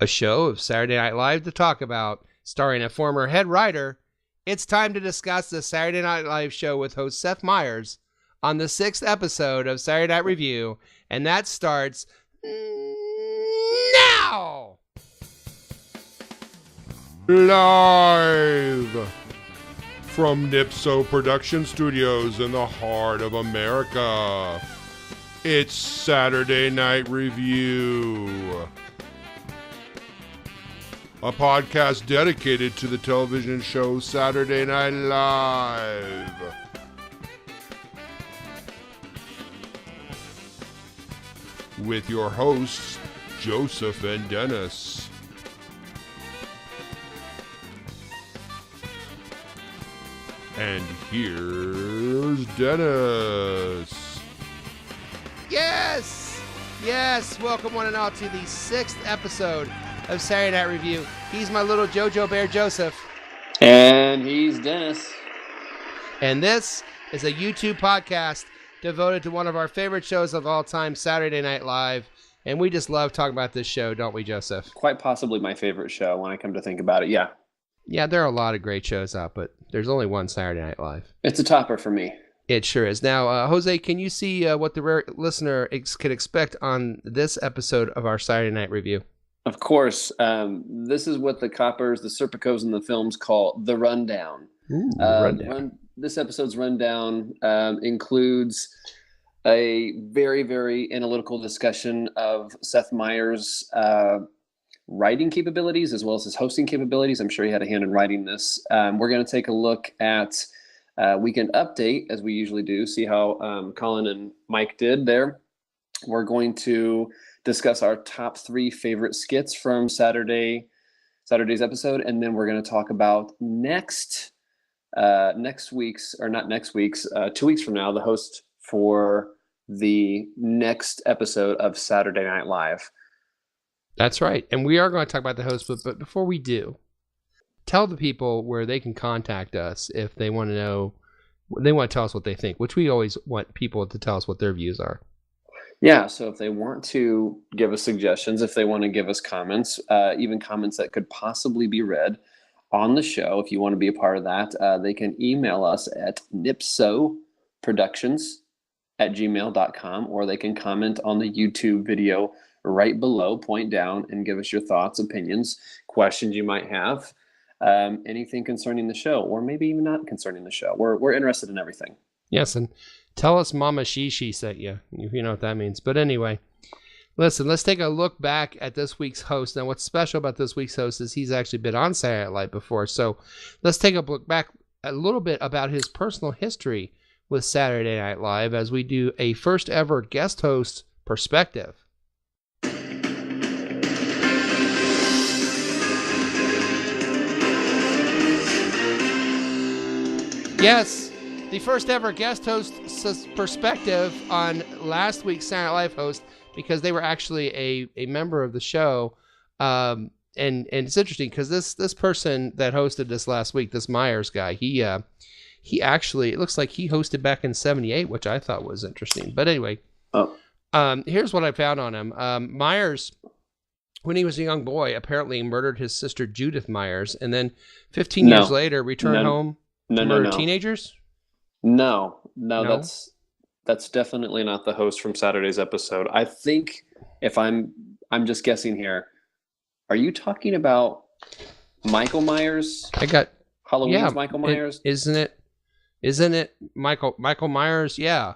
a show of Saturday Night Live to talk about, starring a former head writer. It's time to discuss the Saturday Night Live show with host Seth Meyers on the 6th episode of Saturday Night Review, and that starts now! Live from Nipso Production Studios in the heart of America, it's Saturday Night Review, a podcast dedicated to the television show Saturday Night Live. With your hosts, Joseph and Denis. And here's Denis. Yes! Welcome one and all to the 6th episode of Saturday Night Review. He's my little JoJo Bear Joseph. And he's Denis. And this is a YouTube podcast devoted to one of our favorite shows of all time, Saturday Night Live. And we just love talking about this show, don't we, Joseph? Quite possibly my favorite show when I come to think about it, yeah. Yeah, there are a lot of great shows out, but there's only one Saturday Night Live. It's a topper for me. It sure is. Now, Jose, can you see what the rare listener can expect on this episode of our Saturday Night Review? Of course. This is what the coppers, the Serpicos, and the films call the rundown. Ooh, rundown. This episode's rundown includes a very, very analytical discussion of Seth Meyers' writing capabilities as well as his hosting capabilities. I'm sure he had a hand in writing this. We're going to take a look at Weekend Update, as we usually do, see how Colin and Mike did there. We're going to discuss our top 3 favorite skits from Saturday's episode, and then we're going to talk about 2 weeks from now, the host for the next episode of Saturday Night Live. That's right. And we are going to talk about the host, but before we do, tell the people where they can contact us if they want to know, they want to tell us what they think, which we always want people to tell us what their views are. Yeah, so if they want to give us suggestions, if they want to give us comments, even comments that could possibly be read on the show, if you want to be a part of that, they can email us at nipsoproductions@gmail.com, or they can comment on the YouTube video right below, point down, and give us your thoughts, opinions, questions you might have, anything concerning the show, or maybe even not concerning the show. We're interested in everything. Yes, and tell us Mama Shishi sent you, if you know what that means. But anyway, listen, let's take a look back at this week's host. Now, what's special about this week's host is he's actually been on Saturday Night Live before. So let's take a look back a little bit about his personal history with Saturday Night Live as we do a first ever guest host perspective. Yes, the first ever guest host perspective on last week's Saturday Night Live host, because they were actually a member of the show. And it's interesting because this person that hosted this last week, this Myers guy, he actually, it looks like he hosted back in 78, which I thought was interesting. But anyway, here's what I found on him. Myers, when he was a young boy, apparently murdered his sister Judith Myers, and then 15 years later returned home to murder teenagers? No, that's definitely not the host from Saturday's episode. I think, if I'm just guessing here, are you talking about Michael Myers? Halloween's Michael Myers? Isn't it Michael Myers? Yeah.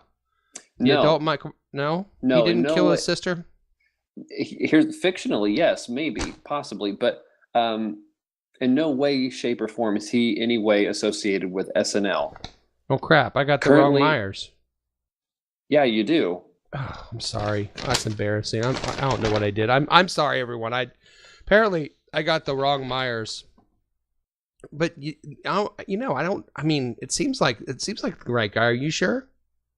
The adult Michael. No, he didn't kill his sister. Here's fictionally, yes, maybe, possibly, but in no way, shape, or form is he any way associated with SNL. Oh crap! I got the wrong Myers. Yeah, you do. Oh, I'm sorry. That's embarrassing. I don't know what I did. I'm sorry, everyone. Apparently I got the wrong Myers. But I don't. I mean, it seems like the right guy. Are you sure?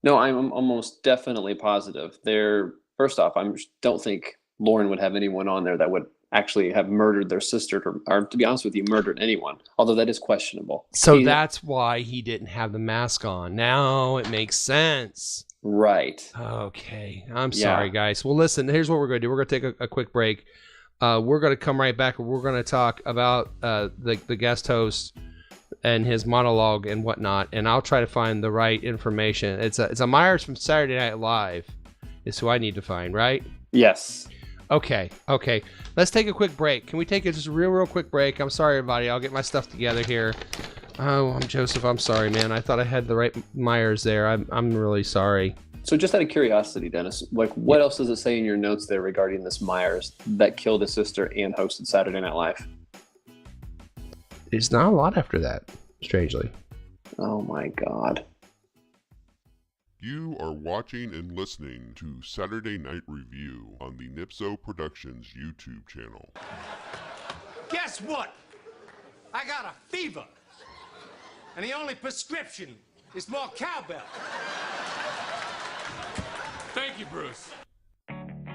No, I'm almost definitely positive. First off, I don't think Lauren would have anyone on there that would actually have murdered their sister, or to be honest with you, murdered anyone. Although that is questionable. So that's why he didn't have the mask on. Now it makes sense. Right. Okay. I'm sorry, guys. Well, listen, here's what we're going to do. We're going to take a quick break. we're going to come right back and we're going to talk about the guest host and his monologue and whatnot, and I'll try to find the right information. It's a Meyers from Saturday Night Live is who I need to find, right? Yes. Okay. Let's take a quick break. Can we take just a real quick break? I'm sorry, everybody. I'll get my stuff together here. Oh, I'm Joseph. I'm sorry, man. I thought I had the right Meyers there. I'm really sorry. So just out of curiosity, Dennis, like what else does it say in your notes there regarding this Meyers that killed his sister and hosted Saturday Night Live? There's not a lot after that, strangely. Oh my God. You are watching and listening to Saturday Night Review on the Nipso Productions YouTube channel. Guess what? I got a fever. And the only prescription is more cowbell. Thank you, Bruce.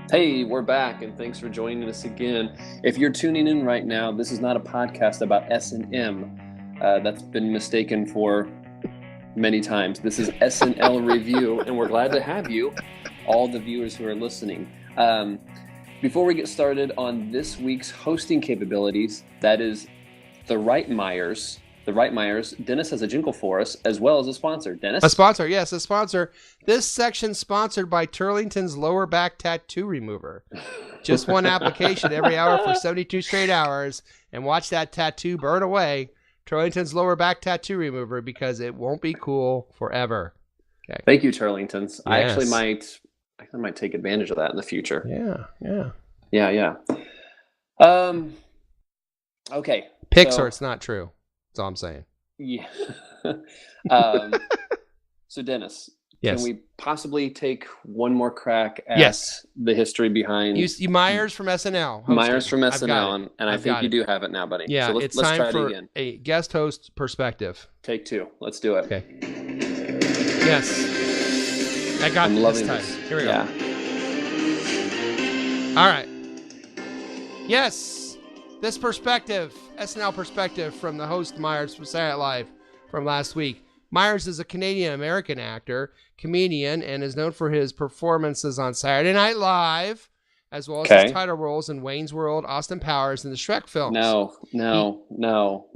Hey, we're back, and thanks for joining us again. If you're tuning in right now, this is not a podcast about S&M. That's been mistaken for many times. This is SNL Review, and we're glad to have you, all the viewers who are listening. Before we get started on this week's hosting capabilities, that is The Right Meyers, Dennis has a jingle for us, as well as a sponsor. Dennis? A sponsor, yes, a sponsor. This section sponsored by Turlington's Lower Back Tattoo Remover. Just one application every hour for 72 straight hours, and watch that tattoo burn away. Turlington's Lower Back Tattoo Remover, because it won't be cool forever. Okay. Thank you, Turlingtons. Yes. I actually might take advantage of that in the future. Yeah. Okay. Pics or it's not true. That's all I'm saying. Yeah. So Dennis, Yes. can we possibly take one more crack at Yes. the history behind You Meyers from SNL. hosting. Meyers from I've got SNL, it. and I I've think got you it. do have it now, buddy. Yeah, so it's let's time try for it again. a guest host perspective. Take two. Let's do it. Okay. Yes. I got I'm this loving time. this. Here we go. Yeah. All right. Yes. This perspective, SNL perspective from the host Meyers from Saturday Night Live from last week. Meyers is a Canadian-American actor, comedian, and is known for his performances on Saturday Night Live, as well as his title roles in Wayne's World, Austin Powers, and the Shrek films. No. No?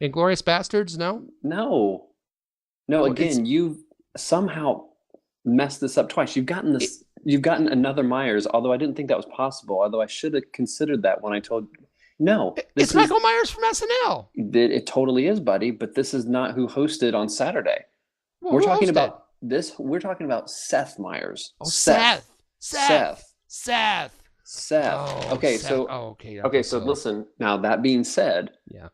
Inglourious Bastards? No? No. Again, you've somehow messed this up twice. You've gotten this. You've gotten another Meyers, although I didn't think that was possible. Although I should have considered that when I told you. No. It's Michael Myers from SNL. It totally is, buddy, but this is not who hosted on Saturday. Well, We're who talking hosted? about this. We're talking about Seth Meyers. Oh, Seth. Oh, okay, Seth. so Okay, so listen. Now that being said, Yeah.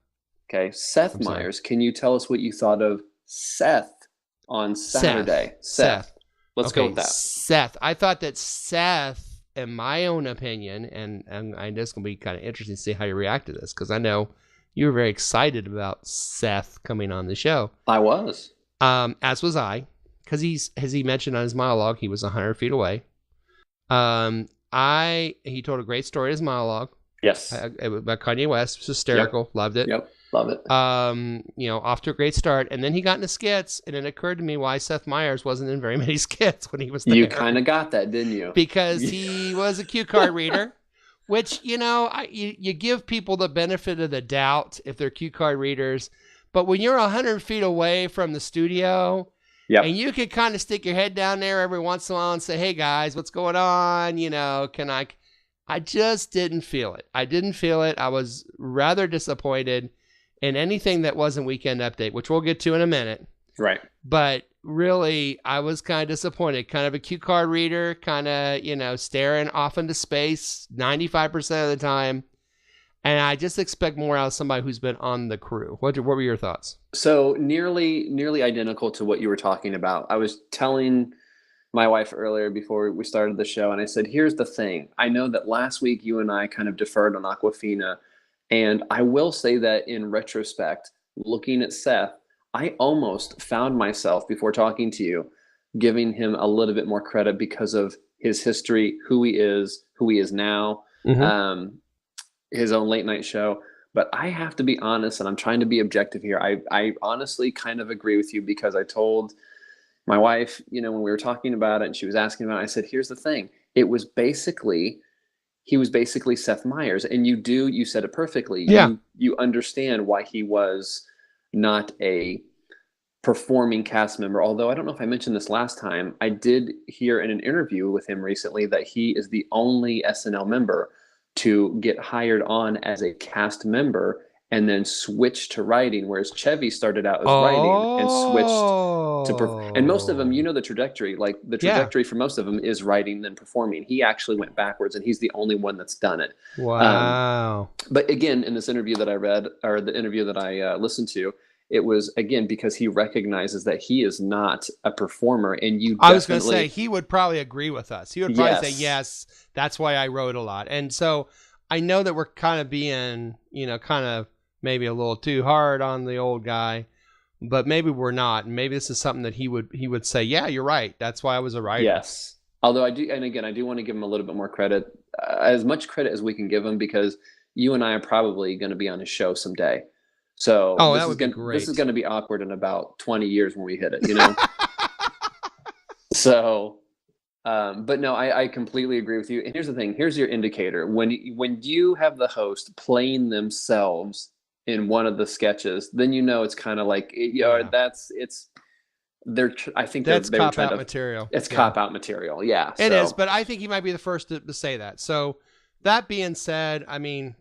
okay, Seth I'm sorry. Meyers. Can you tell us what you thought of Seth on Saturday? Seth. Let's go with that. Seth. I thought that Seth, in my own opinion, and I know it's going to be kind of interesting to see how you react to this, because I know you were very excited about Seth coming on the show. I was. As was I, because as he mentioned on his monologue, he was 100 feet away. He told a great story in his monologue. Yes. About Kanye West. It was hysterical. Loved it. Yep. Love it. Off to a great start. And then he got into skits, and it occurred to me why Seth Meyers wasn't in very many skits when he was there. You kind of got that, didn't you? Because he was a cue card reader, which, you give people the benefit of the doubt if they're cue card readers. But when you're 100 feet away from the studio, Yep. and you can kind of stick your head down there every once in a while and say, hey, guys, what's going on? Can I just didn't feel it. I was rather disappointed in anything that wasn't Weekend Update, which we'll get to in a minute. Right. But really, I was kind of disappointed. Kind of a cue card reader, kind of, staring off into space 95% of the time. And I just expect more out of somebody who's been on the crew. What were your thoughts? So nearly identical to what you were talking about. I was telling my wife earlier before we started the show, and I said, here's the thing. I know that last week you and I kind of deferred on Aquafina, and I will say that in retrospect, looking at Seth, I almost found myself, before talking to you, giving him a little bit more credit because of his history, who he is now, his own late night show. But I have to be honest, and I'm trying to be objective here. I honestly kind of agree with you, because I told my wife, when we were talking about it and she was asking about it, I said, here's the thing. It was basically, he was basically Seth Meyers. And you said it perfectly. Yeah. You understand why he was not a performing cast member. Although I don't know if I mentioned this last time, I did hear in an interview with him recently that he is the only SNL member to get hired on as a cast member and then switch to writing, whereas Chevy started out as writing and switched to and most of them, you know, the trajectory, like the trajectory for most of them is writing then performing. He actually went backwards, and he's the only one that's done it. Wow. But again, in this interview that I read, or the interview that I listened to, it was, again, because he recognizes that he is not a performer. And I was going to say, he would probably agree with us. He would probably say, yes, that's why I wrote a lot. And so I know that we're kind of being, you know, kind of maybe a little too hard on the old guy, but maybe we're not. And maybe this is something that he would say, yeah, you're right. That's why I was a writer. Yes. Although I do, and again, I do want to give him a little bit more credit, as much credit as we can give him, because you and I are probably going to be on his show someday. So that would be great. This is going to be awkward in about 20 years when we hit it, you know? So, but no, I completely agree with you. And here's the thing. Here's your indicator. When you have the host playing themselves in one of the sketches, then you know it's kind of like, I think that's they're cop-out material. It's cop-out material, yeah. It is, but I think he might be the first to say that. So that being said, I mean,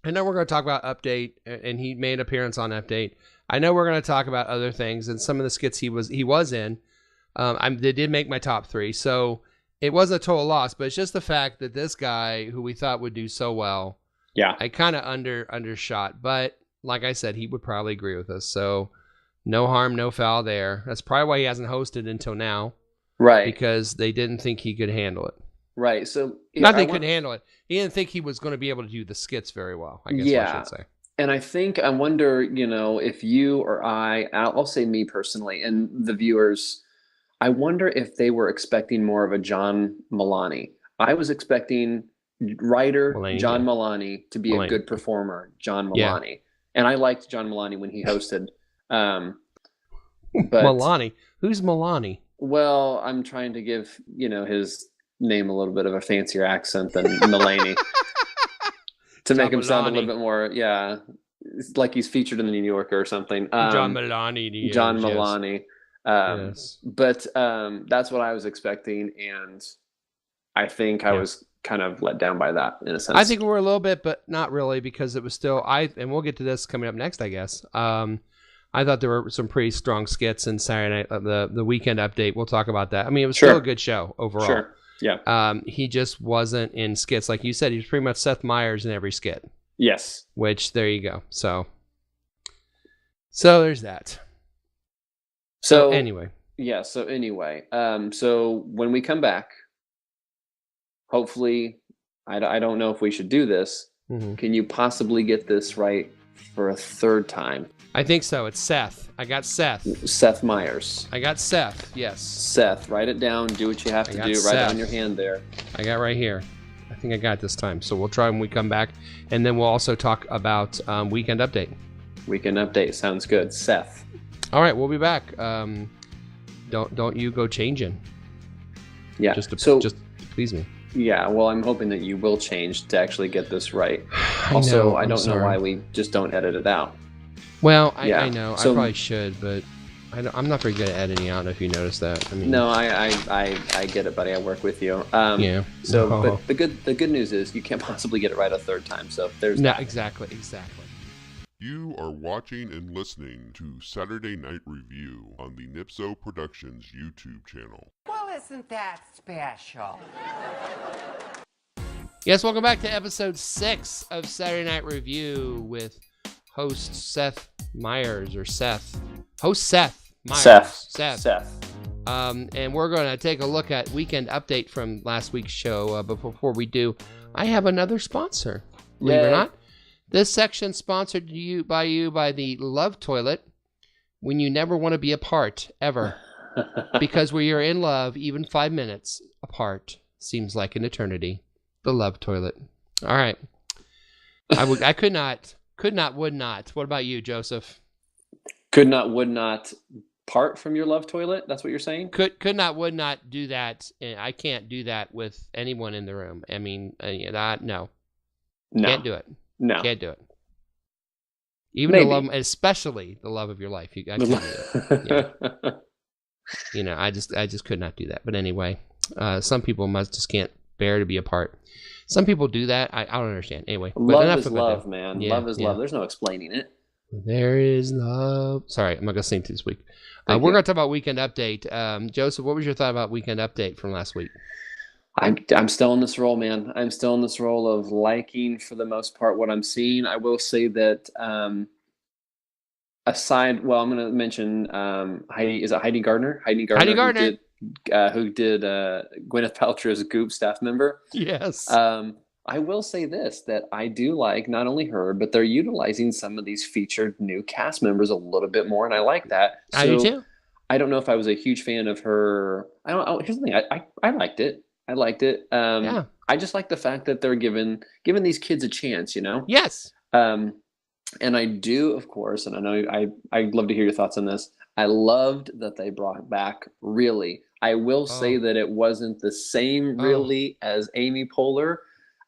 I know we're going to talk about Update, and he made an appearance on Update. I know we're going to talk about other things, and some of the skits he was in. They did make my top 3, so it wasn't a total loss. But it's just the fact that this guy, who we thought would do so well, I kind of undershot. But like I said, he would probably agree with us. So no harm, no foul there. That's probably why he hasn't hosted until now, right? Because they didn't think he could handle it. Right. So not that he couldn't handle it. He didn't think he was going to be able to do the skits very well, I guess I should say. And I wonder, you know, if you or I'll say me personally, and the viewers, I wonder if they were expecting more of a John Mulaney. I was expecting writer John Mulaney to be a good performer, John Mulaney. Yeah. And I liked John Mulaney when he hosted. But Mulaney? Who's Mulaney? Well, I'm trying to give, you know, his name a little bit of a fancier accent than Mulaney to make him sound a little bit more, like he's featured in the New Yorker or something. John Mulaney. John Mulaney. Yes. But that's what I was expecting, and I think I was kind of let down by that in a sense. I think we were a little bit, but not really, because it was still and we'll get to this coming up next, I guess. I thought there were some pretty strong skits in Saturday Night, the Weekend Update. We'll talk about that. I mean, it was still a good show overall. Sure. Yeah. He just wasn't in skits. Like you said, he was pretty much Seth Meyers in every skit. Yes. Which, there you go. So there's that. So anyway. Yeah, so anyway. So when we come back, hopefully, I don't know if we should do this. Mm-hmm. Can you possibly get this right for a third time? I think so. It's Seth. I got Seth. Seth Meyers. I got Seth, yes. Seth, write it down. Do what you have to do. Write it on your hand there. I got right here. I think I got it this time. So we'll try when we come back. And then we'll also talk about Weekend Update. Weekend Update. Sounds good. Seth. All right, we'll be back. Don't you go changing. Yeah. Just to please me. Yeah, well, I'm hoping that you will change to actually get this right. Also, I don't know why we just don't edit it out. Well, I know. So, I probably should, but I'm not very good at editing out, if you notice that. I mean, no, I get it, buddy. I work with you. Yeah. So, but the good news is you can't possibly get it right a third time. So there's that. Exactly. You are watching and listening to Saturday Night Review on the Nipso Productions YouTube channel. Well, isn't that special? Yes, welcome back to episode 6 of Saturday Night Review with host Seth Meyers, or Seth. Host Seth Meyers. Seth. And we're going to take a look at Weekend Update from last week's show. But before we do, I have another sponsor. Believe it or not. This section sponsored by the Love Toilet. When you never want to be apart, ever. Because when you're in love, even 5 minutes apart seems like an eternity. The Love Toilet. All right. I could not, would not. What about you, Joseph? Could not, would not. part from your love toilet? That's what you're saying? Could not, would not do that. I can't do that with anyone in the room. I mean, no. Can't do it. No. Can't do it. Even Maybe. the love, especially the love of your life. I couldn't do it. Yeah. You know, I just could not do that. But anyway, some people just can't bear to be apart. Some people do that. I don't understand. Anyway, love is love, man. Yeah, love is love. There's no explaining it. There is love. Sorry, I'm not gonna sing this week. We're gonna talk about Weekend Update. Joseph, what was your thought about Weekend Update from last week? I'm still in this role, man. I'm still in this role of liking, for the most part, what I'm seeing. I will say that I'm going to mention Heidi. Is it Heidi Gardner? Heidi Gardner. Who did Gwyneth Paltrow's Goop staff member. Yes. I will say this, that I do like not only her, but they're utilizing some of these featured new cast members a little bit more, and I like that. So, I do too. I don't know if I was a huge fan of her. Here's the thing. I liked it. I liked it. Yeah. I just like the fact that they're giving these kids a chance, you know? Yes. And I do, of course, and I know I'd love to hear your thoughts on this. I loved that they brought back Really. I will say that it wasn't the same Really as Amy Poehler,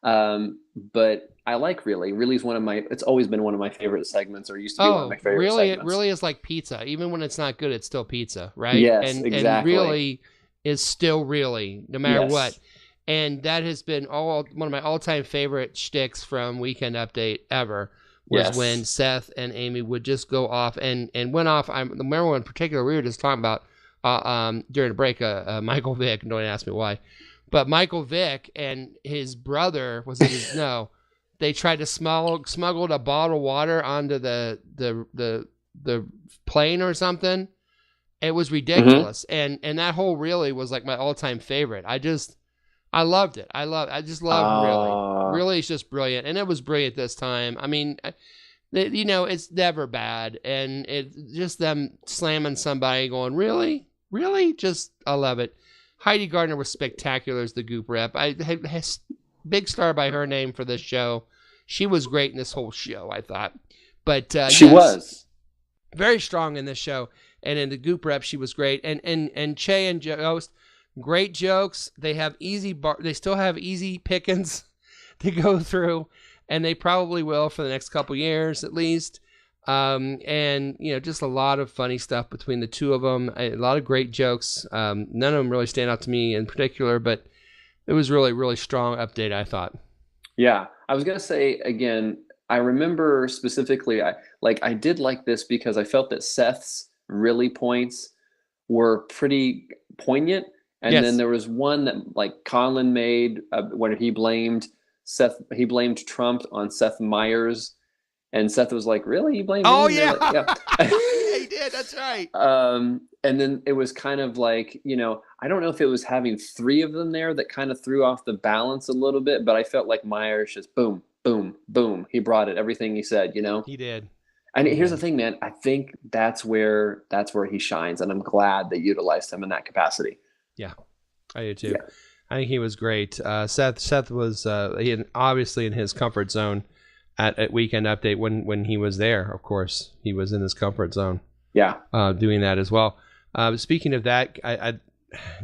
but I like Really. Really's it's always been one of my favorite segments, or used to be one of my favorite segments. It really is like pizza. Even when it's not good, it's still pizza, right? Yes, and exactly. And Really is still Really, no matter what. And that has been one of my all-time favorite shticks from Weekend Update ever, was when Seth and Amy would just go off and went off. I remember one in particular we were just talking about during a break, Michael Vick, don't ask me why, but Michael Vick and his brother, they tried to smuggled a bottle of water onto the plane or something. It was ridiculous. And that whole Really was like my all-time favorite. I loved it. I just love Really. Really is just brilliant. And it was brilliant this time. I mean, it's never bad. And it's just them slamming somebody going, Really? Really? I love it. Heidi Gardner was spectacular as the Goop rep. Big star by her name for this show. She was great in this whole show, I thought. But she was very strong in this show. And in the Goop rep, she was great. And Che and Jost, great jokes. They have they still have easy pickings to go through, and they probably will for the next couple years at least. And just a lot of funny stuff between the two of them. A lot of great jokes. None of them really stand out to me in particular, but it was really, really strong update, I thought. Yeah, I was gonna say again. I remember specifically, I did like this because I felt that Seth's Really points were pretty poignant. And then there was one that Colin made when he blamed Trump on Seth Meyers, and Seth was like, "Really? You blame me?" Oh yeah, yeah. Yeah, he did. That's right. And then it was kind of like, I don't know if it was having three of them there that kind of threw off the balance a little bit, but I felt like Meyers just boom, boom, boom. He brought it. Everything he said, He did. And here's the thing, man. I think that's where he shines, and I'm glad they utilized him in that capacity. Yeah, I do too. Yeah. I think he was great. Seth was obviously in his comfort zone at Weekend Update when he was there. Of course, he was in his comfort zone. Yeah, doing that as well. Speaking of that, I do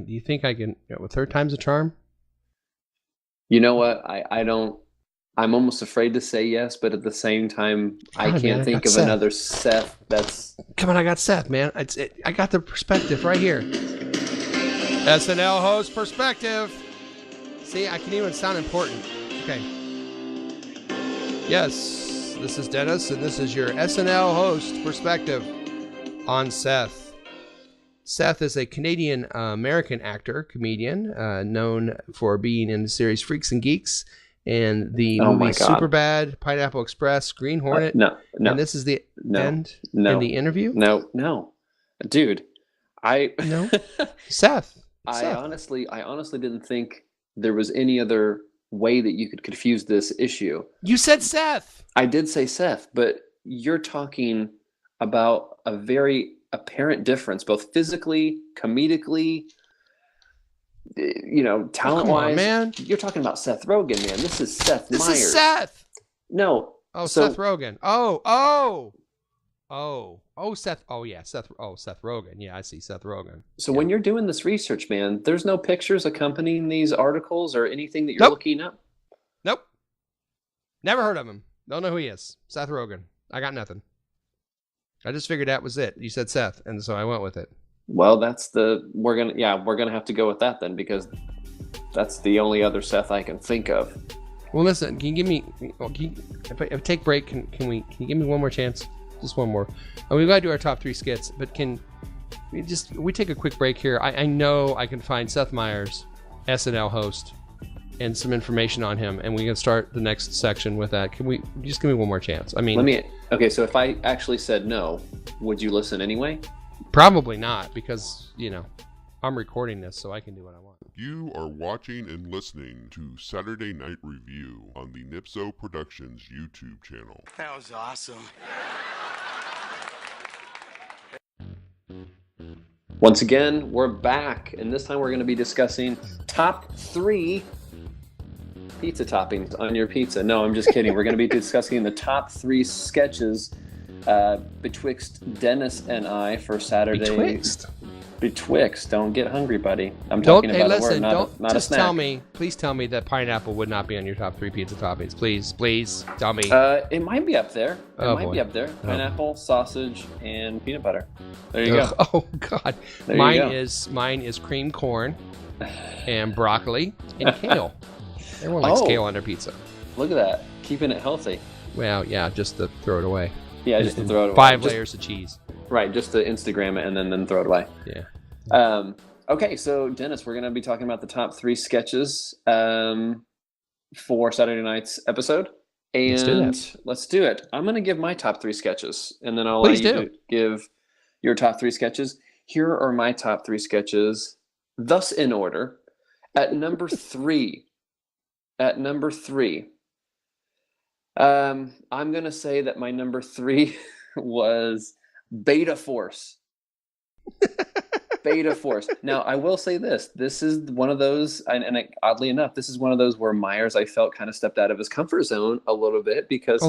you think I can? Third time's a charm. You know what? I don't. I'm almost afraid to say yes, but at the same time, I can't think of another Seth that's... Come on, I got Seth, man. I got the perspective right here. SNL host perspective. See, I can even sound important. Okay. Yes, this is Denis, and this is your SNL host perspective on Seth. Seth is a Canadian American actor, comedian, known for being in the series Freaks and Geeks, and the movie Superbad, Pineapple Express, Green Hornet. No. And this is the end in the interview? No. Dude, No? Seth. I honestly didn't think there was any other way that you could confuse this issue. You said Seth. I did say Seth, but you're talking about a very apparent difference, both physically, comedically, talent-wise. Man. You're talking about Seth Rogen, man. This is Seth Meyers. This is Seth. No. Oh, Seth Rogen. Oh. Seth. Oh yeah, Seth. Oh, Seth Rogen. Yeah, I see Seth Rogen. So Yeah. when you're doing this research, man, there's no pictures accompanying these articles or anything that you're Nope. looking up? Nope. Never heard of him. Don't know who he is. Seth Rogen. I got nothing. I just figured that was it. You said Seth, and so I went with it. Well, we're gonna have to go with that then, because that's the only other Seth I can think of. Well, listen. Can you give me? If I take break, can you give me one more chance? Just one more. And we've got to do our top 3 skits, but can we take a quick break here? I know I can find Seth Meyers, SNL host, and some information on him, and we can start the next section with that. Can we just give me one more chance? I mean, Okay, so if I actually said no, would you listen anyway? Probably not, because I'm recording this, so I can do what I want. You are watching and listening to Saturday Night Review on the Nipso Productions YouTube channel. That was awesome. Once again, we're back, and this time we're going to be discussing top 3 pizza toppings on your pizza. No, I'm just kidding. We're going to be discussing the top 3 sketches betwixt Denis and I for Saturday. Betwixt. Don't get hungry, buddy. I'm talking about a word, not a snack. Please tell me that pineapple would not be on your top 3 pizza toppings. Please tell me. It might be up there. Be up there. Pineapple, sausage, and peanut butter. There you go. Oh God. Mine is cream corn and broccoli and kale. Everyone likes kale on their pizza. Look at that. Keeping it healthy. Well, yeah, just to throw it away. Yeah, just to throw it away. 5 layers of cheese. Right, just to Instagram it and then throw it away. Yeah. Okay, so Denis, we're going to be talking about the top 3 sketches for Saturday night's episode. And let's do it. I'm going to give my top 3 sketches, and then I'll allow you to give your top 3 sketches. Here are my top 3 sketches, thus in order. At number 3, I'm going to say that my number 3 was Beta Force. Beta Force. Now, I will say this. This is one of those, and oddly enough, this is one of those where Myers, I felt, kind of stepped out of his comfort zone a little bit, because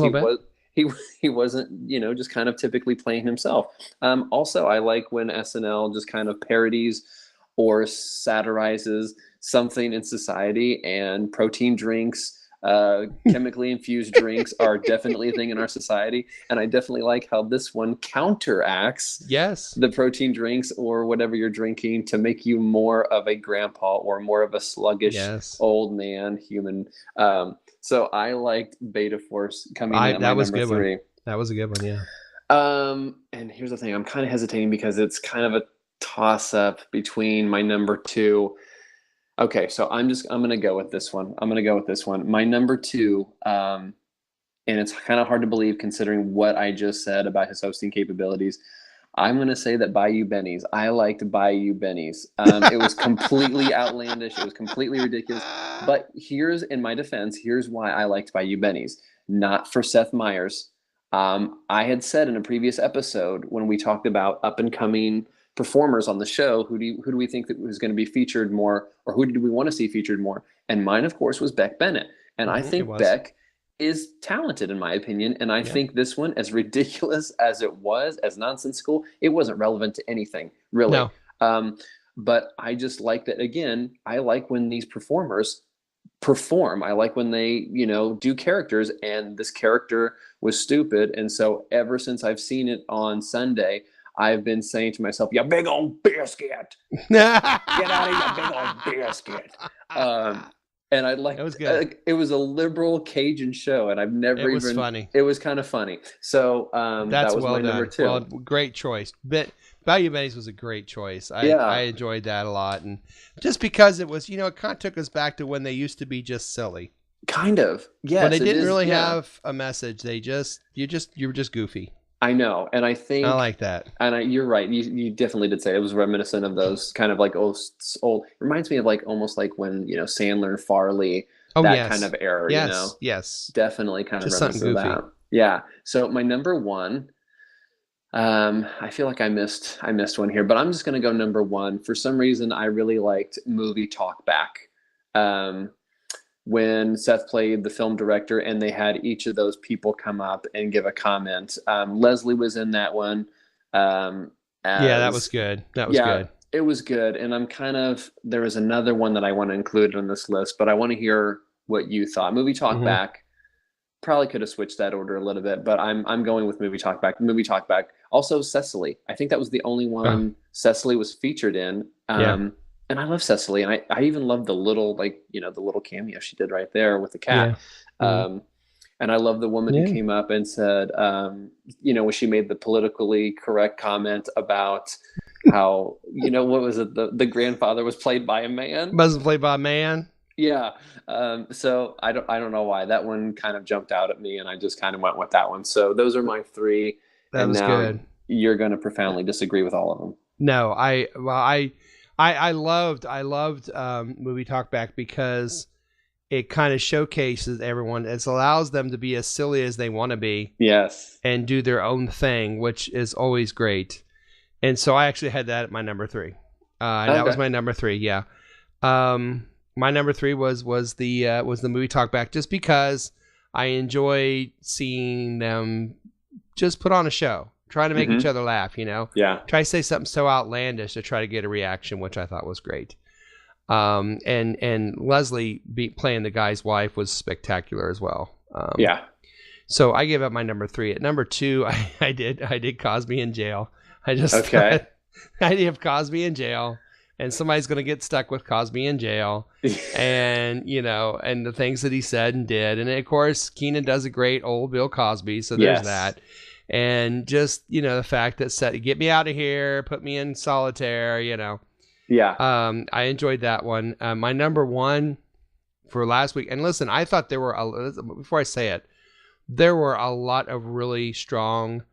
he wasn't, just kind of typically playing himself. Also, I like when SNL just kind of parodies or satirizes something in society, and protein drinks, chemically infused drinks are definitely a thing in our society, and I definitely like how this one counteracts the protein drinks or whatever you're drinking to make you more of a grandpa or more of a sluggish old man human. So I liked Beta Force coming in at my number 3. That was a good one, yeah. And here's the thing, I'm kind of hesitating because it's kind of a toss-up between my number 2. Okay, so I'm going to go with this one. My number 2, and it's kind of hard to believe considering what I just said about his hosting capabilities. I'm going to say that Bayou Benny's. I liked Bayou Benny's. It was completely outlandish. It was completely ridiculous. But in my defense, here's why I liked Bayou Benny's. Not for Seth Meyers. I had said in a previous episode when we talked about up-and-coming performers on the show, who do we think that was going to be featured more, or who did we want to see featured more? And mine, of course, was Beck Bennett. And I think Beck is talented, in my opinion. And I think this one, as ridiculous as it was, as nonsensical, it wasn't relevant to anything, really. No. But I just like that, again, I like when these performers perform. I like when they, do characters, and this character was stupid. And so ever since I've seen it on Sunday, I've been saying to myself, "You big old biscuit, get out of here, big old biscuit." And I like, it was good. It was a liberal Cajun show, and I've never It was funny. It was kind of funny. So that was my number 2. Well, great choice. Bayou Benny's was a great choice. I enjoyed that a lot, and just because it was, it kind of took us back to when they used to be just silly. Kind of, yes. But they didn't really have a message. You were just goofy. I know, and I think I like that. And you're right. You definitely did say it was reminiscent of those kind of like old. Reminds me of almost like when Sandler and Farley, kind of era. Yes, definitely kind just of reminiscent of that. Yeah. So my number 1, I feel like I missed one here, but I'm just going to go number 1. For some reason, I really liked Movie Talk Back. when Seth played the film director, and they had each of those people come up and give a comment. Leslie was in that one. Yeah, that was good. That was good. It was good. And there was another one that I want to include on this list, but I want to hear what you thought. Movie Talk Back, probably could have switched that order a little bit, but I'm going with Movie Talk Back. Movie Talk Back. Also Cecily. I think that was the only one Cecily was featured in. And I love Cecily, and I even love the little, the little cameo she did right there with the cat. Yeah. And I love the woman who came up and said, when she made the politically correct comment about how, what was it? The grandfather was played by a man. Wasn't played by a man. Yeah. So I don't know why that one kind of jumped out at me, and I just kind of went with that one. So those are my three. That was good. You're going to profoundly disagree with all of them. No, I loved Movie Talk Back because it kind of showcases everyone. It allows them to be as silly as they want to be. Yes. And do their own thing, which is always great. And so I actually had that at my number 3. That was my number 3. Yeah. My number 3 was the Movie Talk Back, just because I enjoy seeing them just put on a show, trying to make each other laugh, Yeah. Try to say something so outlandish to try to get a reaction, which I thought was great. And Leslie playing the guy's wife was spectacular as well. Yeah. So I gave up my number 3. At number 2, I did Cosby in jail. I just thought the idea of Cosby in jail, and somebody's going to get stuck with Cosby in jail, and and the things that he said and did, and of course Keenan does a great old Bill Cosby, so there's that. And just, the fact that said, get me out of here, put me in solitaire, Yeah. I enjoyed that one. My number 1 for last week, and listen, I thought before I say it, there were a lot of really strong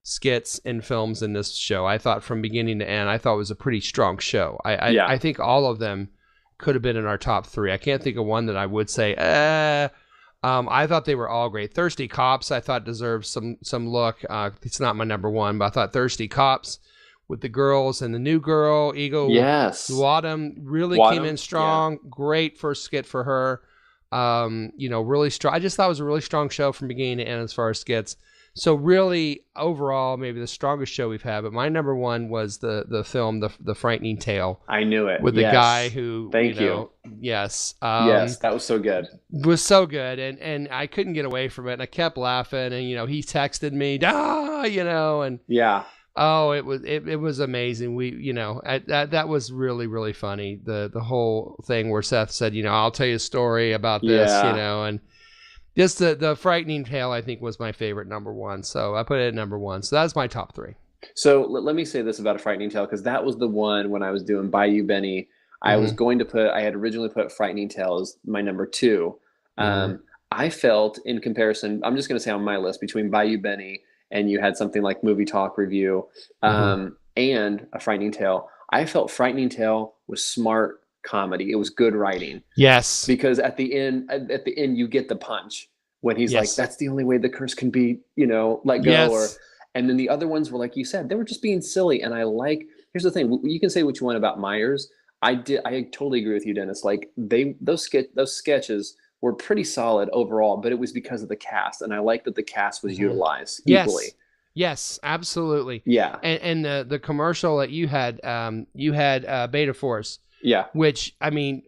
skits and films in this show. I thought from beginning to end, I thought it was a pretty strong show. I think all of them could have been in our top 3. I can't think of one that I would say, I thought they were all great. Thirsty Cops, I thought deserved some look. It's not my number 1, but I thought Thirsty Cops with the girls and the new girl, Ego Wadham, really came in strong. Yeah. Great first skit for her. Really strong. I just thought it was a really strong show from beginning to end as far as skits. So really, overall, maybe the strongest show we've had. But my number 1 was the film, The Frightening Tale. I knew it. With the guy who... Thank you. Yes. Yes, that was so good. Was so good. And I couldn't get away from it. And I kept laughing. And, he texted me, and... Yeah. Oh, it was amazing. We, that was really, really funny. The whole thing where Seth said, I'll tell you a story about this, and... Just the Frightening Tale, I think, was my favorite number 1. So I put it at number 1. So that's my top 3. So let me say this about A Frightening Tale, because that was the one when I was doing Bayou Benny. I had originally put Frightening Tale as my number 2. I felt, in comparison, I'm just going to say on my list, between Bayou Benny and you had something like Movie Talk Review and A Frightening Tale, I felt Frightening Tale was smart comedy. It was good writing. Yes. Because at the end you get the punch when he's like, that's the only way the curse can be, let go. Yes. And then the other ones were, like you said, they were just being silly. And here's the thing, you can say what you want about Myers. I totally agree with you, Dennis. Like those sketches were pretty solid overall, but it was because of the cast. And I like that the cast was utilized equally. Yes, absolutely. Yeah. And the commercial that you had Beta Force. Yeah. Which,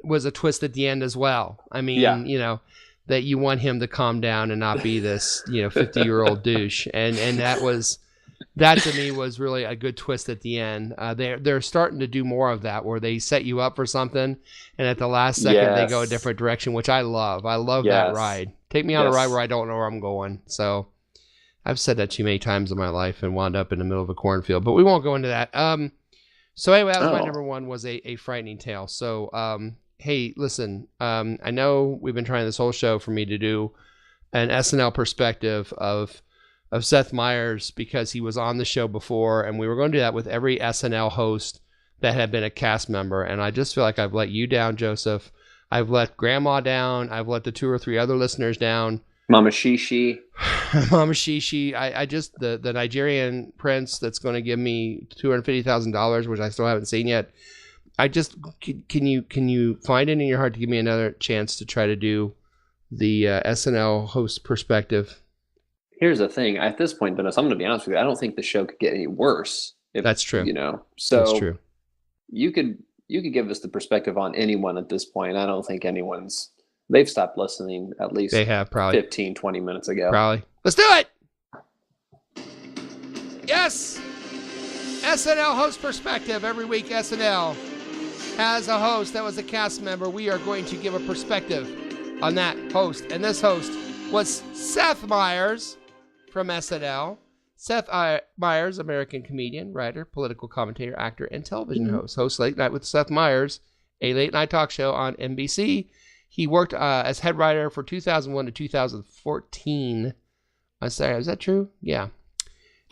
was a twist at the end as well. That you want him to calm down and not be this, 50-year-old douche. And that to me was really a good twist at the end. They're starting to do more of that, where they set you up for something, and at the last second they go a different direction, which I love. I love that ride. Take me on a ride where I don't know where I'm going. So I've said that too many times in my life and wound up in the middle of a cornfield, but we won't go into that. So anyway, that was my number 1, was a Frightening Tale. So, hey, listen, I know we've been trying this whole show for me to do an SNL perspective of Seth Meyers, because he was on the show before, and we were going to do that with every SNL host that had been a cast member. And I just feel like I've let you down, Joseph. I've let Grandma down. I've let the 2 or 3 other listeners down. Mama Shishi. Mama Shishi. I just, the Nigerian prince that's going to give me $250,000, which I still haven't seen yet. I just can you find it in your heart to give me another chance to try to do the SNL host perspective? Here's the thing. At this point, Dennis, I'm going to be honest with you. I don't think the show could get any worse. That's true. So that's true. You could give us the perspective on anyone at this point. I don't think they've stopped listening at least they have probably 15, 20 minutes ago. Probably. Let's do it. Yes. SNL host perspective. Every week SNL has a host that was a cast member. We are going to give a perspective on that host. And this host was Seth Meyers from SNL. Seth Meyers, American comedian, writer, political commentator, actor, and television host. Hosts Late Night with Seth Meyers, a late night talk show on NBC. He worked as head writer for 2001 to 2014. I'm sorry, is that true? Yeah.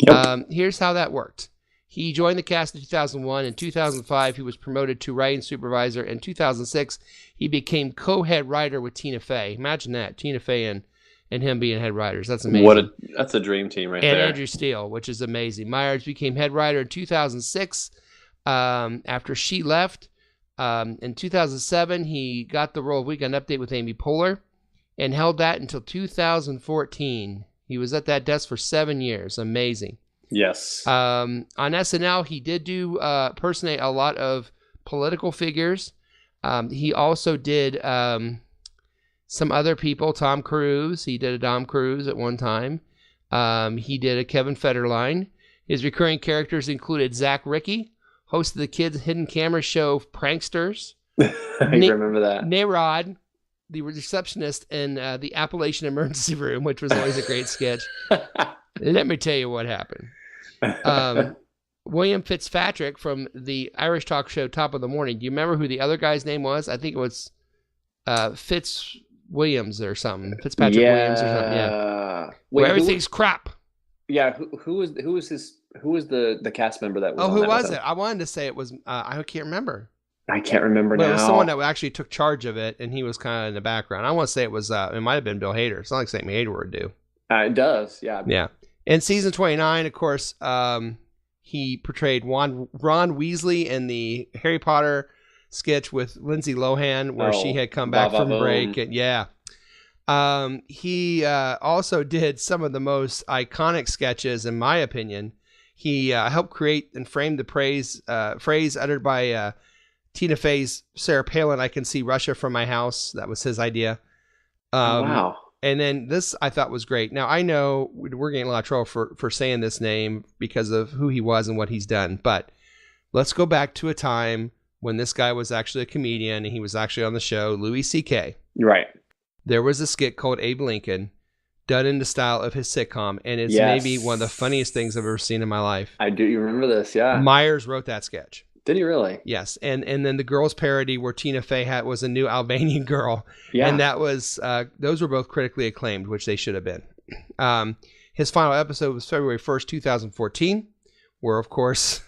Yep. Here's how that worked. He joined the cast in 2001. In 2005, he was promoted to writing supervisor. In 2006, he became co-head writer with Tina Fey. Imagine that, Tina Fey and him being head writers. That's amazing. That's a dream team right there. And Andrew Steele, which is amazing. Myers became head writer in 2006 after she left. In 2007, he got the role of Weekend Update with Amy Poehler and held that until 2014. He was at that desk for 7 years. Amazing. Yes. On SNL, he did do personate a lot of political figures. He also did some other people. Tom Cruise. He did a Tom Cruise at one time. He did a Kevin Federline. His recurring characters included Zach Ricky, host of the kids' hidden camera show Pranksters. I remember that. Nayrod, the receptionist in the Appalachian Emergency Room, which was always a great sketch. Let me tell you what happened. William Fitzpatrick from the Irish talk show Top of the Morning. Do you remember who the other guy's name was? I think it was Williams or something. Fitzpatrick Williams or something. Yeah. Wait, where everything's crap. Yeah. Who was the cast member that was? Oh, who was it? I wanted to say it was. I can't remember. I can't remember now. It was someone that actually took charge of it, and he was kind of in the background. I want to say it was. It might have been Bill Hader. It's not like St. Hader would do. It does. Yeah. Yeah. In season 29, of course, he portrayed Ron Weasley in the Harry Potter sketch with Lindsay Lohan, where she had come back from break. And he also did some of the most iconic sketches, in my opinion. He helped create and frame the phrase uttered by Tina Fey's Sarah Palin, "I can see Russia from my house." That was his idea. Wow. And then this I thought was great. Now, I know we're getting a lot of trouble for saying this name because of who he was and what he's done. But let's go back to a time when this guy was actually a comedian and he was actually on the show, Louis C.K. Right. There was a skit called Abe Lincoln done in the style of his sitcom. And it's maybe one of the funniest things I've ever seen in my life. I do. You remember this? Yeah. Myers wrote that sketch. Did he really? Yes. And then the girls parody where Tina Fey was a new Albanian girl. Yeah. And that was, those were both critically acclaimed, which they should have been. His final episode was February 1st, 2014, where, of course,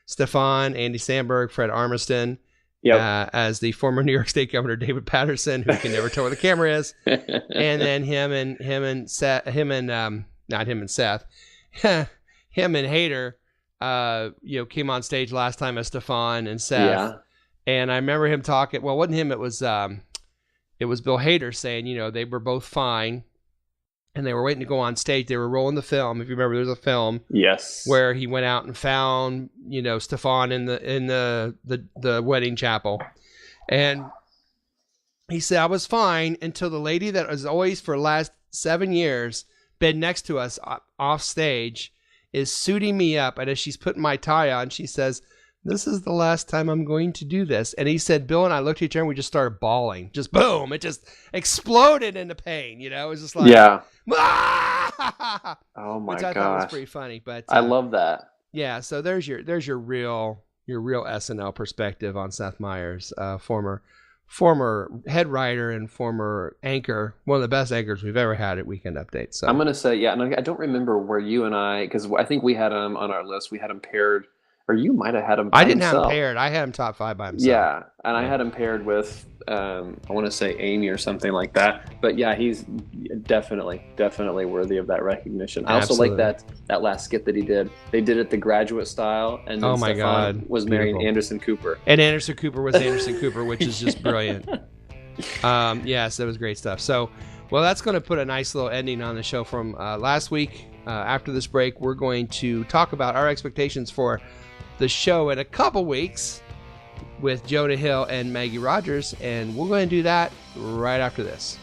Stefan, Andy Samberg, Fred Armisen, as the former New York State Governor David Patterson, who can never tell where the camera is. And then him and Hader, came on stage last time as Stefan and Seth. Yeah. And I remember him talking. Well, it wasn't him. It was Bill Hader saying, they were both fine, and they were waiting to go on stage. They were rolling the film. If you remember, there's a film. Yes. Where he went out and found, Stefan in the wedding chapel, and he said, "I was fine until the lady that was always for the last 7 years been next to us off stage is suiting me up, and as she's putting my tie on, she says, 'This is the last time I'm going to do this.'" And he said, "Bill and I looked at each other and we just started bawling. Just boom. It just exploded into pain. It was just like, ah! Oh my gosh. Which I thought was pretty funny. But I love that. Yeah. So there's your real SNL perspective on Seth Meyers, former head writer and former anchor, one of the best anchors we've ever had at Weekend Update. So I'm going to say, and I don't remember where you and I, because I think we had him on our list. We had him paired or you might have had him. I didn't have him himself. paired. I had him top 5 by himself. Yeah, and I had him paired with I want to say Amy or something like that. But yeah, he's definitely worthy of that recognition. I also like that last skit that he did. They did it the Graduate style, and then Stefan was marrying Anderson Cooper. And Anderson Cooper was Anderson Cooper, which is just brilliant. Yes, that was great stuff. So, well, that's going to put a nice little ending on the show from last week. After this break, we're going to talk about our expectations for the show in a couple weeks with Jonah Hill and Maggie Rogers, and we're going to do that right after this.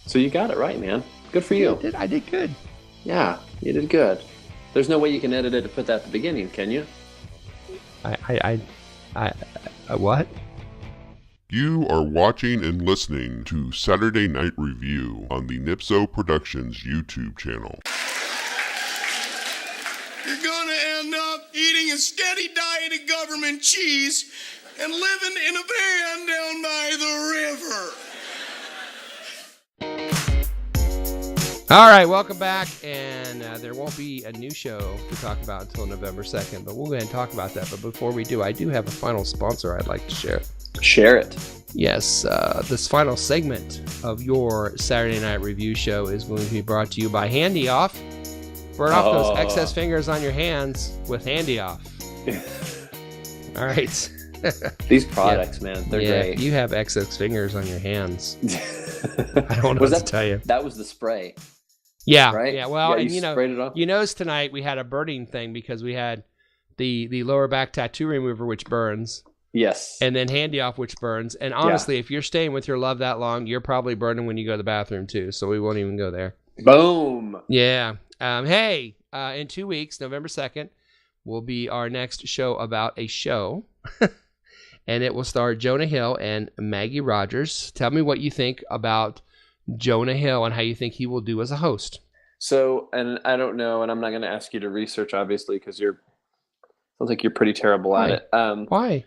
So you got it right, man. Good for you. I did good. Yeah, you did good. There's no way you can edit it to put that at the beginning, can you? What? You are watching and listening to Saturday Night Review on the Nipso Productions YouTube channel. You're gonna end up eating a steady diet of government cheese and living in a van down by the river. All right, welcome back, and there won't be a new show to talk about until November 2nd, but we'll go ahead and talk about that. But before we do, I do have a final sponsor I'd like to share. Share it. Yes, this final segment of your Saturday Night Review show is going to be brought to you by Handy Off. Burn off those excess fingers on your hands with Handy Off. All right. These products, man, they're great. If you have excess fingers on your hands, I don't know what to tell you. That was the spray. Yeah, right? Yeah. Well, yeah, and sprayed it off. you notice tonight we had a burning thing because we had the lower back tattoo remover, which burns. Yes. And then Handy Off, which burns. And honestly, if you're staying with your love that long, you're probably burning when you go to the bathroom too. So we won't even go there. Boom. Yeah. Hey, in 2 weeks, November 2nd, will be our next show about a show. And it will star Jonah Hill and Maggie Rogers. Tell me what you think about Jonah Hill and how you think he will do as a host. So, and I don't know, and I'm not going to ask you to research, obviously, because sounds like you're pretty terrible at it. Why?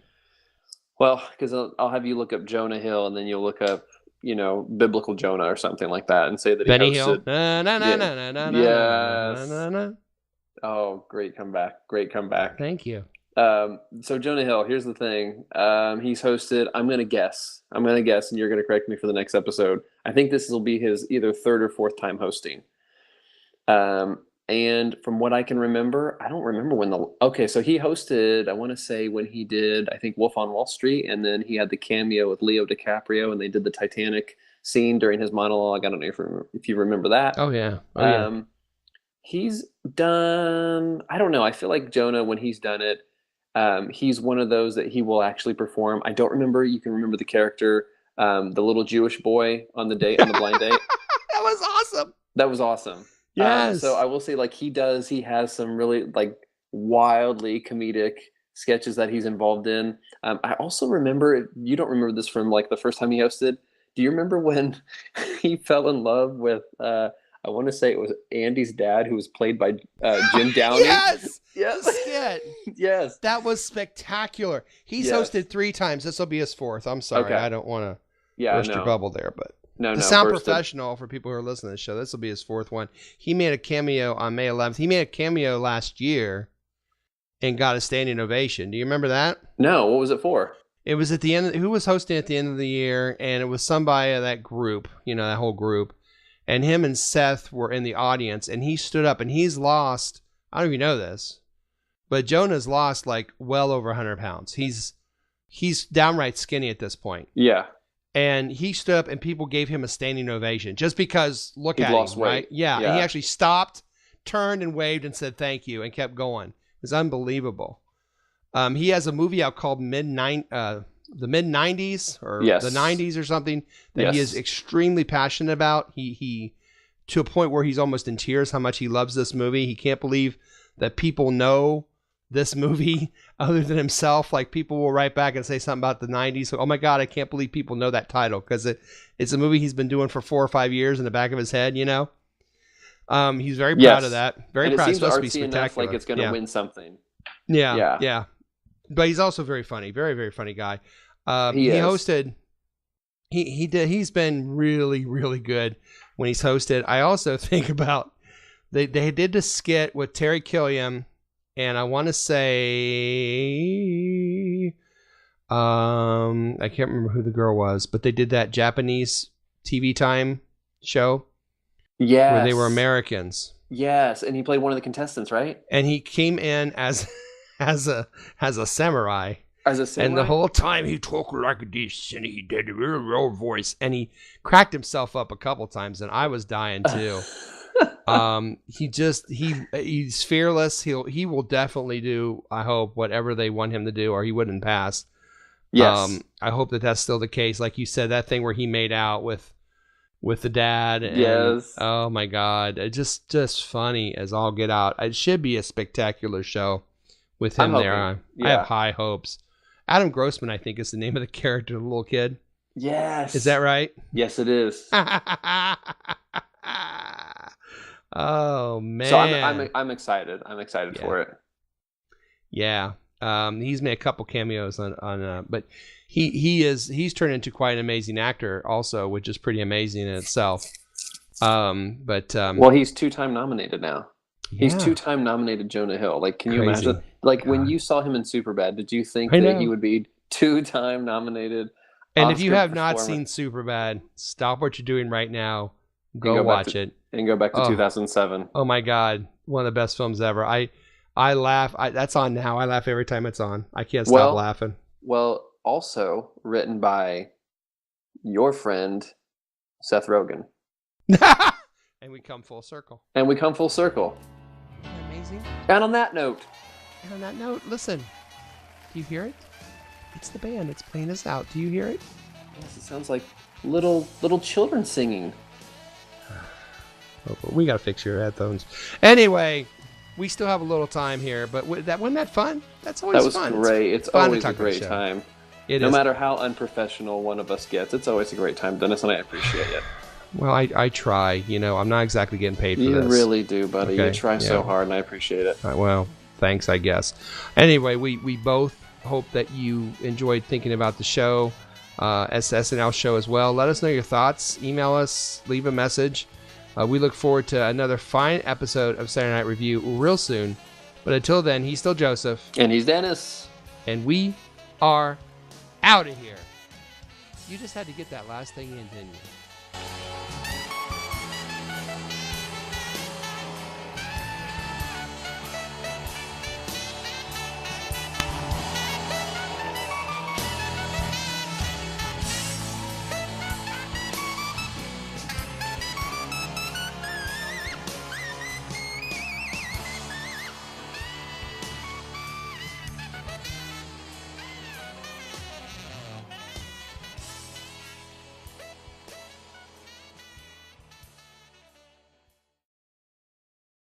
Well, because I'll have you look up Jonah Hill, and then you'll look up, biblical Jonah or something like that, and say that Benny he hosted. Hill. Yes. Oh, great comeback. Thank you. So Jonah Hill, here's the thing. He's hosted, I'm going to guess, and you're going to correct me for the next episode. I think this will be his either third or fourth time hosting. And from what I can remember, I don't remember so he hosted, I want to say when he did, I think Wolf on Wall Street, and then he had the cameo with Leo DiCaprio, and they did the Titanic scene during his monologue. I don't know if you remember that. Oh, yeah. He's done, I don't know. I feel like Jonah, when he's done it, he's one of those that he will actually perform. I don't remember. You can remember the character, the little Jewish boy on the blind date. That was awesome. Yes. So I will say, he has some really wildly comedic sketches that he's involved in. I also remember, you don't remember this from the first time he hosted. Do you remember when he fell in love with, I want to say it was Andy's dad, who was played by Jim Downey? Yes. Yes. The skit. Yes. That was spectacular. He's hosted 3 times. This will be his 4th. I'm sorry. Okay. I don't want to burst your bubble there, but sound professional for people who are listening to the show. This will be his 4th one. He made a cameo on May 11th. He made a cameo last year and got a standing ovation. Do you remember that? No. What was it for? It was at the end. Who was hosting at the end of the year? And it was somebody of that group, that whole group. And him and Seth were in the audience, and he stood up, and he's lost, I don't even know this, but Jonah's lost well over 100 pounds. He's downright skinny at this point. Yeah. And he stood up, and people gave him a standing ovation just because look at him, weight. Right? Yeah. And he actually stopped, turned and waved and said thank you and kept going. It was unbelievable. He has a movie out called the mid-90s or the 90s or something that he is extremely passionate about. He to a point where he's almost in tears how much he loves this movie. He can't believe that people know this movie other than himself. People will write back and say something about the 90s. So, oh my God, I can't believe people know that title because it's a movie he's been doing for 4 or 5 years in the back of his head, He's very proud of that. Very proud. It seems it's supposed to be artsy spectacular. enough, it's going to win something. Yeah. But he's also very funny. Very, very funny guy. He hosted. He's been really, really good when he's hosted. I also think about they did the skit with Terry Killiam and I want to say, I can't remember who the girl was, but they did that Japanese TV Time show where they were Americans. Yes, and he played one of the contestants, right? And he came in as a samurai. As a samurai? And the whole time he talked like this, and he did a real low voice, and he cracked himself up a couple times, and I was dying too. He's fearless. He will definitely do, I hope, whatever they want him to do, or he wouldn't pass. Yes. I hope that that's still the case. Like you said, that thing where he made out with the dad. And, yes. Oh my God. Just funny as all get out. It should be a spectacular show with him there. I have high hopes. Adam Grossman, I think, is the name of the character, the little kid. Yes. Is that right? Yes, it is. Oh man. So I'm excited. I'm excited for it. Yeah. He's made a couple cameos on but he's turned into quite an amazing actor also, which is pretty amazing in itself. Well, he's 2-time nominated now. Yeah. He's 2-time nominated Jonah Hill. Like, can you Crazy. imagine? Like, God. when you saw him in Superbad, did you think that he would be 2-time nominated? And Oscar if you have not performer? seen Superbad, stop what you're doing right now. Go watch it. And go back to 2007. Oh my God. One of the best films ever. I laugh. That's on now. I laugh every time it's on. I can't stop laughing. Well, also written by your friend, Seth Rogen. And we come full circle. Isn't that Amazing. And on that note, listen. Do you hear it? It's the band. It's playing us out. Do you hear it? yes, it sounds like little children singing. Oh, we got to fix your headphones. Anyway, we still have a little time here, but wasn't that fun? That's always fun. That was great. It's fun to always a talk about the great show. time. It no is. matter how unprofessional one of us gets, it's always a great time, Dennis, and I appreciate it. Well, I try. I'm not exactly getting paid for You this. really do, buddy. Okay, You try so yeah. hard, and I appreciate it. Well, thanks, I guess. Anyway, we both hope that you enjoyed thinking about the show, SNL show as well. Let us know your thoughts. Email us. Leave a message. We look forward to another fine episode of Saturday Night Review real soon. But until then, he's still Joseph. And he's Dennis. And we are out of here. You just had to get that last thing in, didn't you?